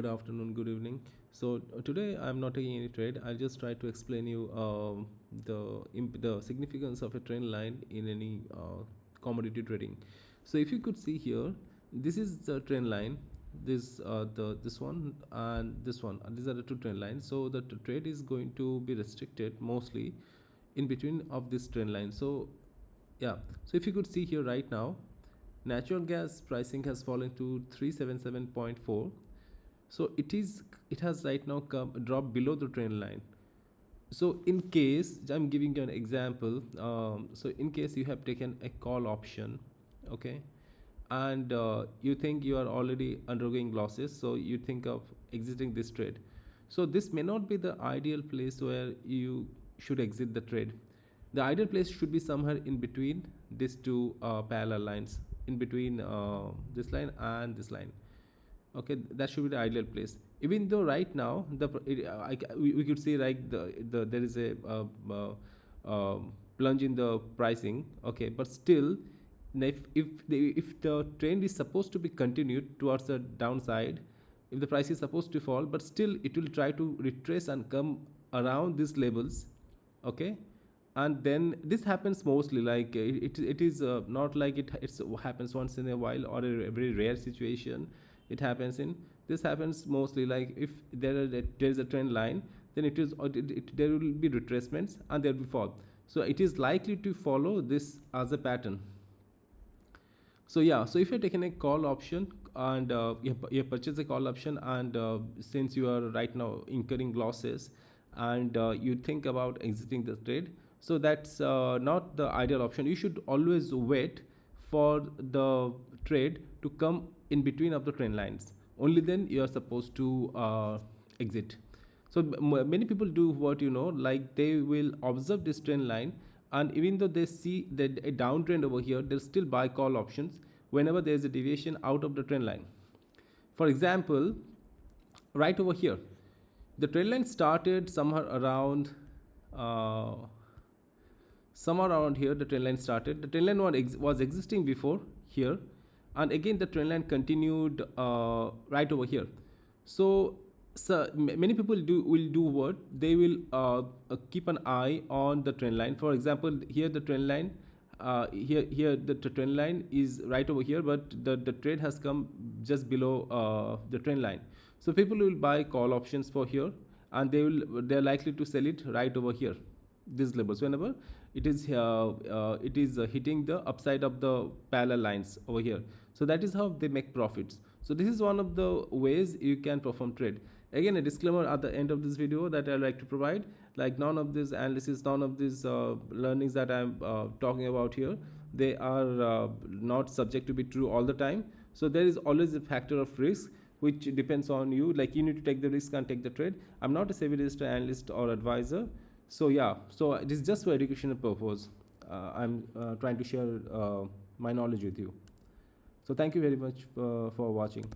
Good afternoon, good evening. So today I'm not taking any trade. I'll just try to explain you the significance of a trend line in any commodity trading. So if you could see here, this is the trend line. This one and this one. These are the two trend lines. So the trade is going to be restricted mostly in between of this trend line. So yeah. So if you could see here right now, natural gas pricing has fallen to 377.4. So it has right now come dropped below the trend line. So in case I'm giving you an example, so in case you have taken a call option, okay, and you think you are already undergoing losses, so you think of exiting this trade. So this may not be the ideal place where you should exit the trade. The ideal place should be somewhere in between these two parallel lines, in between this line and this line. Okay, that should be the ideal place. Even though right now we could see like there is a plunge in the pricing. Okay, but still, if the trend is supposed to be continued towards the downside, if the price is supposed to fall, but still it will try to retrace and come around these levels. Okay, and then this happens mostly like it is not like it happens once in a while or a very rare situation. It happens in This happens mostly like if there is a trend line, then there will be retracements and there will be fall. So it is likely to follow this as a pattern. So yeah, so if you're taking a call option and you purchase a call option, and since you are right now incurring losses, and you think about exiting the trade, so that's not the ideal option. You should always wait for the trade to come in between of the trend lines. Only then you are supposed to exit. So many people do what, like they will observe this trend line, and even though they see that a downtrend over here, they'll still buy call options whenever there is a deviation out of the trend line. For example, right over here, the trend line started uh, somewhere around here. The trend line started. The trend line was existing before here, and again the trend line continued right over here. So many people will do what they will keep an eye on the trend line. For example, here the trend line, here the trend line is right over here, but the trade has come just below the trend line. So people will buy call options for here, and they're likely to sell it right over here, these levels, whenever it is hitting the upside of the parallel lines over here. So that is how they make profits. So this is one of the ways you can perform trade. Again, a disclaimer at the end of this video that I like to provide, like none of this analysis, none of these learnings that I'm talking about here, they are not subject to be true all the time. So there is always a factor of risk which depends on you. Like you need to take the risk and take the trade. I'm not a savvy register analyst or advisor. So yeah, so it is just for educational purpose. I'm trying to share my knowledge with you. So thank you very much for watching.